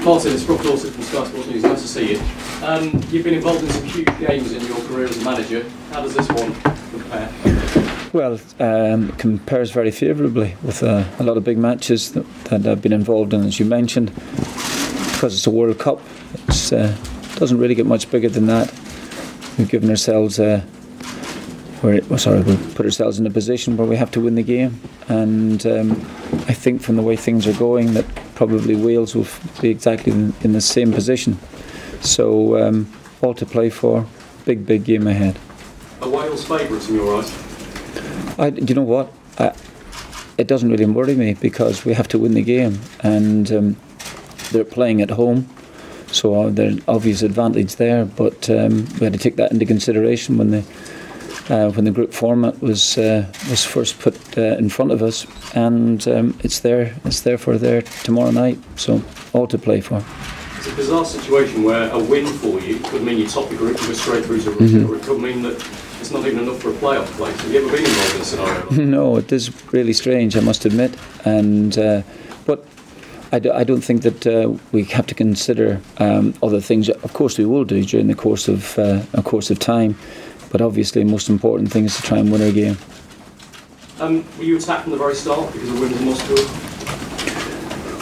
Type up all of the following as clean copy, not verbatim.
Martin, it's Rob Dorset from Sky Sports News. Nice to see you. You've been involved in some huge games in your career as a manager. How does this one compare? Well, it compares very favourably with a lot of big matches that I've been involved in, as you mentioned. Because it's a World Cup, it doesn't really get much bigger than that. We've given ourselves we've put ourselves in a position where we have to win the game, and I think from the way things are going that probably Wales will be exactly in the same position. So all to play for, big game ahead. Are Wales favourites in your eyes? You know what? It doesn't really worry me because we have to win the game, and they're playing at home, so there's an obvious advantage there. But we had to take that into consideration when the group format was first put in front of us, and it's there for tomorrow night. So all to play for. It's a bizarre situation where a win for you could mean you top the group and go straight through to Russia, or it could mean that it's not even enough for a playoff place. Have you ever been involved in a scenario like that? No, it is really strange, I must admit. And but I don't think that we have to consider other things. Of course, we will do during the course of time. But obviously, the most important thing is to try and win our game. Were you attacked from the very start because of wins in Moscow?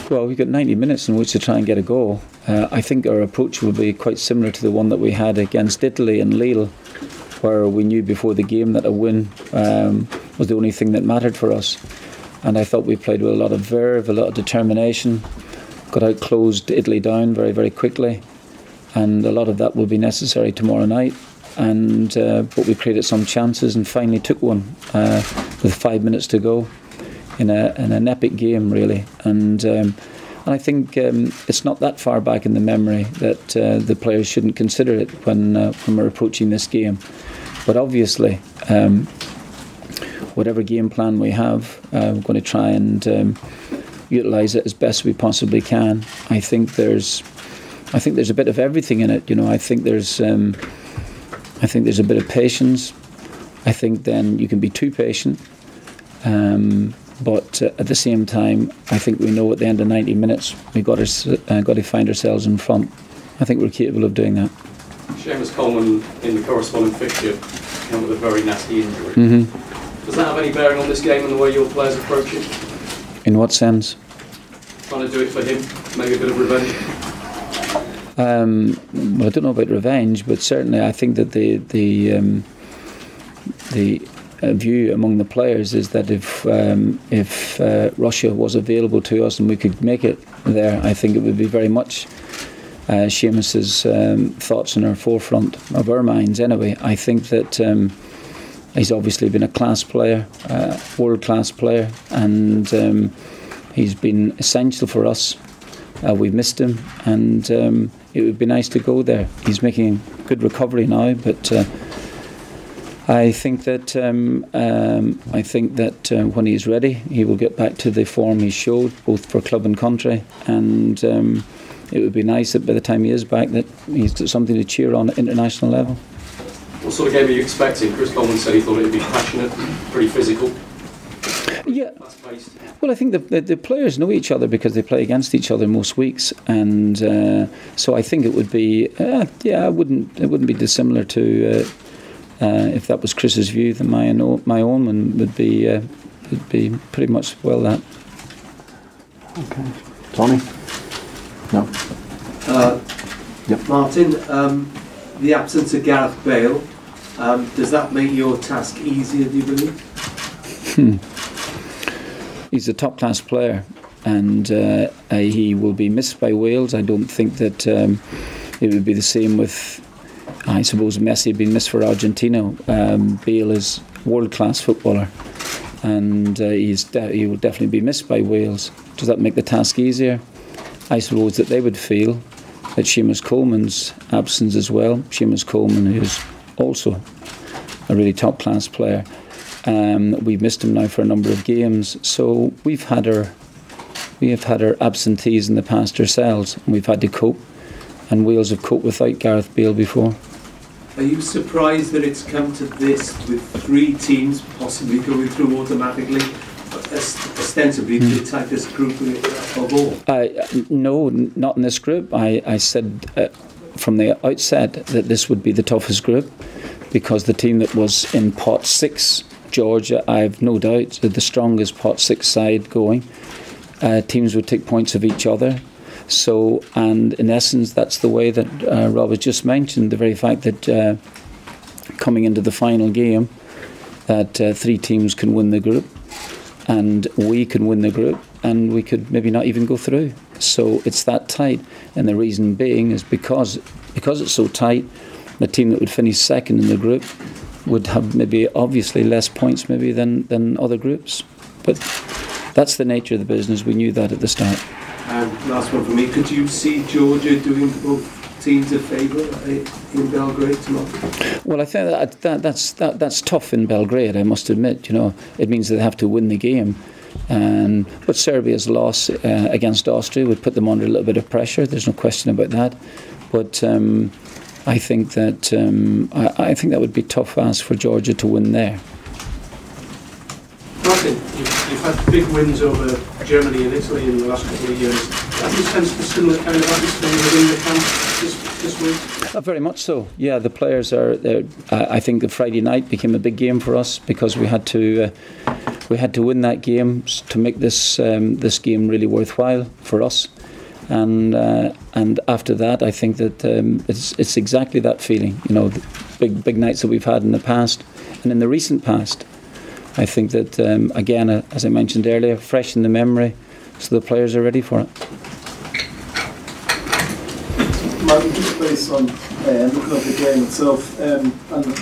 Well, we've got 90 minutes in which to try and get a goal. I think our approach will be quite similar to the one that we had against Italy and Lille, where we knew before the game that a win was the only thing that mattered for us. And I thought we played with a lot of verve, a lot of determination, got out, closed Italy down very, very quickly, and a lot of that will be necessary tomorrow night. And but we created some chances and finally took one with 5 minutes to go in an epic game, really. And I think it's not that far back in the memory that the players shouldn't consider it when we're approaching this game. But obviously, whatever game plan we have, we're going to try and utilise it as best we possibly can. I think there's a bit of everything in it. You know, I think there's a bit of patience. I think then you can be too patient. But at the same time, I think we know at the end of 90 minutes we've got to find ourselves in front. I think we're capable of doing that. Seamus Coleman in the corresponding fixture came with a very nasty injury. Does that have any bearing on this game and the way your players approach it? In what sense? Trying to do it for him, maybe a bit of revenge? Well, I don't know about revenge, but certainly I think that the view among the players is that if Russia was available to us and we could make it there, I think it would be very much Seamus's thoughts in our forefront of our minds. Anyway, I think that he's obviously been a class player, world-class player, and he's been essential for us. We've missed him, and it would be nice to go there. He's making good recovery now, but I think that when he's ready, he will get back to the form he showed, both for club and country. And it would be nice that by the time he is back, that he's got something to cheer on at international level. What sort of game are you expecting? Chris Coleman said he thought it would be passionate, pretty physical. Yeah. Well, I think the players know each other because they play against each other most weeks, and so I think it would be it wouldn't be dissimilar to if that was Chris's view. Then my own one would be pretty much well that. Okay, Tony. No. Yep. Martin, the absence of Gareth Bale, does that make your task easier, do you believe? He's a top-class player, and he will be missed by Wales. I don't think that it would be the same with, I suppose, Messi being missed for Argentina. Bale is world-class footballer, and he will definitely be missed by Wales. Does that make the task easier? I suppose that they would feel that Seamus Coleman's absence as well. Seamus Coleman, who is also a really top-class player. We've missed him now for a number of games, so we have had our absentees in the past ourselves, and we've had to cope. And Wales have coped without Gareth Bale before. Are you surprised that it's come to this, with 3 teams possibly going through automatically, ostensibly to attack this group of all? No, not in this group. I said from the outset that this would be the toughest group, because the team that was in pot 6, Georgia, I've no doubt that the strongest pot 6 side going. Teams would take points of each other. So, and in essence, that's the way that Rob has just mentioned, the very fact that coming into the final game, that 3 teams can win the group, and we can win the group, and we could maybe not even go through. So it's that tight, and the reason being is because it's so tight, the team that would finish second in the group would have maybe obviously less points maybe than other groups. But that's the nature of the business. We knew that at the start. Last one for me. Could you see Georgia doing both teams a favour in Belgrade tomorrow? Well, I think that's tough in Belgrade, I must admit. You know, it means they have to win the game. But Serbia's loss against Austria would put them under a little bit of pressure. There's no question about that. But I think that would be tough ask for Georgia to win there. Martin, you've had big wins over Germany and Italy in the last couple of years. Have you sensed a similar kind of atmosphere within the camp this week? Very much so. Yeah, the players are. I think the Friday night became a big game for us because we had to win that game to make this game really worthwhile for us. And after that, I think that it's exactly that feeling. You know, the big nights that we've had in the past and in the recent past. I think that, again, as I mentioned earlier, fresh in the memory, so the players are ready for it. Martin, just based on looking at the game itself, and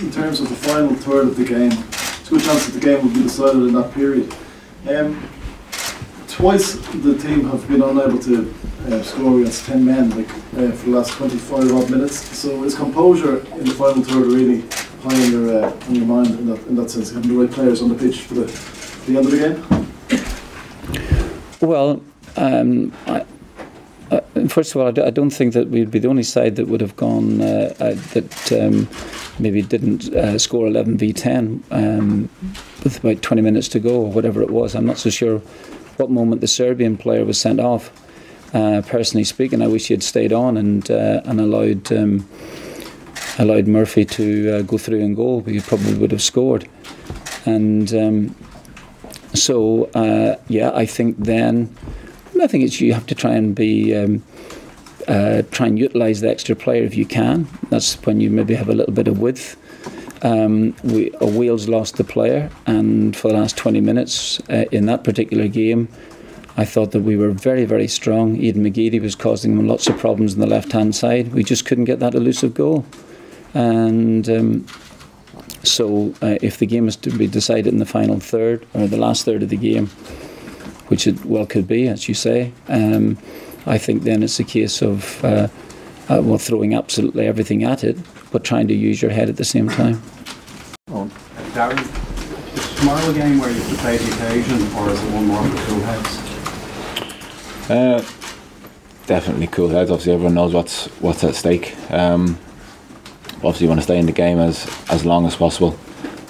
in terms of the final third of the game, it's a good chance that the game will be decided in that period. Twice the team have been unable to score against 10 men for the last 25 odd minutes, so is composure in the final third really high on your mind in that sense, having the right players on the pitch for the end of the game? Well, first of all, I don't think that we'd be the only side that would have gone maybe didn't score 11 v 10 with about 20 minutes to go or whatever it was. I'm not so sure what moment the Serbian player was sent off. Personally speaking, I wish he had stayed on and allowed Murphy to go through and goal. He probably would have scored. And I think then, I think it's you have to try and utilise the extra player if you can. That's when you maybe have a little bit of width. Wales lost the player, and for the last 20 minutes in that particular game, I thought that we were very, very strong. Aidan McGeady was causing them lots of problems on the left-hand side. We just couldn't get that elusive goal. And so if the game is to be decided in the final third, or the last third of the game, which it well could be, as you say, I think then it's a case of throwing absolutely everything at it, but trying to use your head at the same time. Darren, is tomorrow a game where you have to play the occasion, or is it one more for cool heads? Definitely cool heads. Obviously, everyone knows what's at stake. Obviously, you want to stay in the game as long as possible.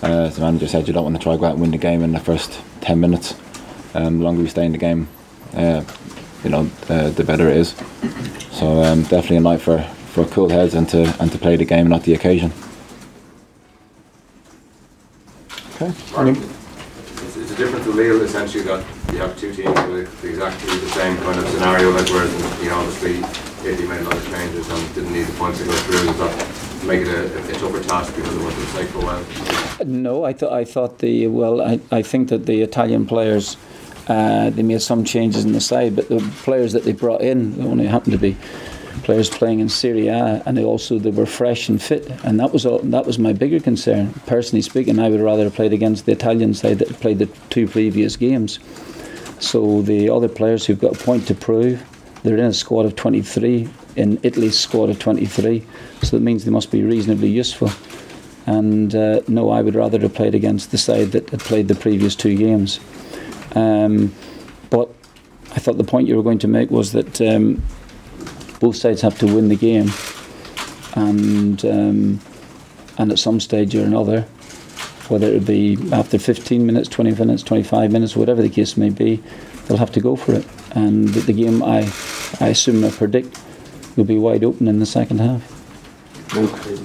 As the manager said, you don't want to try to go out and win the game in the first 10 minutes. The longer we stay in the game, the better it is. So definitely a night for cool heads and to play the game, not the occasion. Okay. It's a difference with Lille essentially that you have two teams with exactly the same kind of scenario, like whereas obviously Italy made a lot of changes and didn't need the points to go through. Does that make it a tougher task because it wasn't safe for a while? No, I think that the Italian players they made some changes in the side, but the players that they brought in only happened to be players playing in Serie A, and they were fresh and fit, and that was my bigger concern. Personally speaking, I would rather have played against the Italian side that played the 2 previous games. So the other players who've got a point to prove, they're in a squad of 23, in Italy's squad of 23, so that means they must be reasonably useful. And no, I would rather have played against the side that had played the previous 2 games. But I thought the point you were going to make was that both sides have to win the game, and at some stage or another, whether it be after 15 minutes, 20 minutes, 25 minutes, whatever the case may be, they'll have to go for it. And the game, I assume, I predict, will be wide open in the second half.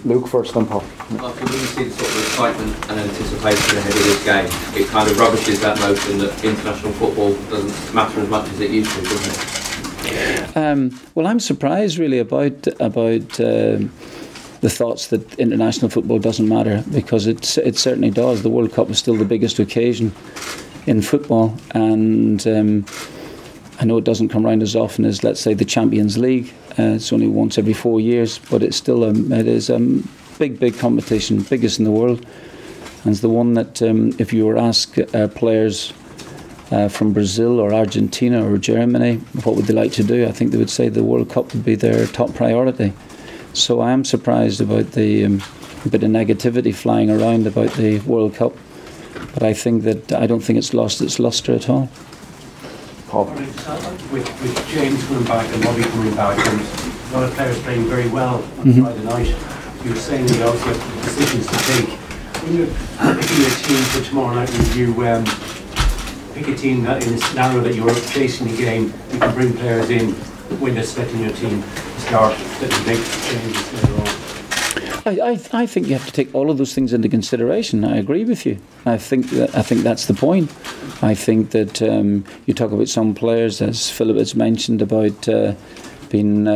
Luke first, then Paul. After when you see the sort of excitement and anticipation ahead of this game, it kind of rubbishes that notion that international football doesn't matter as much as it used to, doesn't it? Well, I'm surprised really about the thoughts that international football doesn't matter, because it certainly does. The World Cup is still the biggest occasion in football, and I know it doesn't come round as often as, let's say, the Champions League. It's only once every 4 years, but it's still it is a big competition, biggest in the world, and it's the one that if you were asked players from Brazil or Argentina or Germany what would they like to do, I think they would say the World Cup would be their top priority. So I am surprised about the bit of negativity flying around about the World Cup, but I don't think it's lost its lustre at all. Paul. With James coming back and Robbie coming back and a lot of players playing very well on Friday night, you were saying you also have decisions to take. When you're picking your team for tomorrow night review, pick a team that in a scenario that you're chasing the game, you can bring players in when they're selecting your team to start that you make changes later on. I think you have to take all of those things into consideration. I agree with you. I think that's the point. I think that you talk about some players, as Philip has mentioned, about being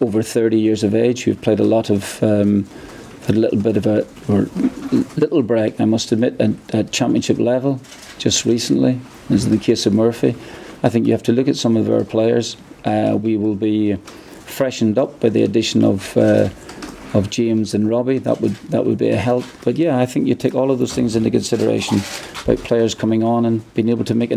over 30 years of age, who've played a lot of a little bit of a little break, I must admit, at championship level just recently, as in the case of Murphy. I think you have to look at some of our players. We will be freshened up by the addition of James and Robbie. That would be a help. But yeah, I think you take all of those things into consideration about players coming on and being able to make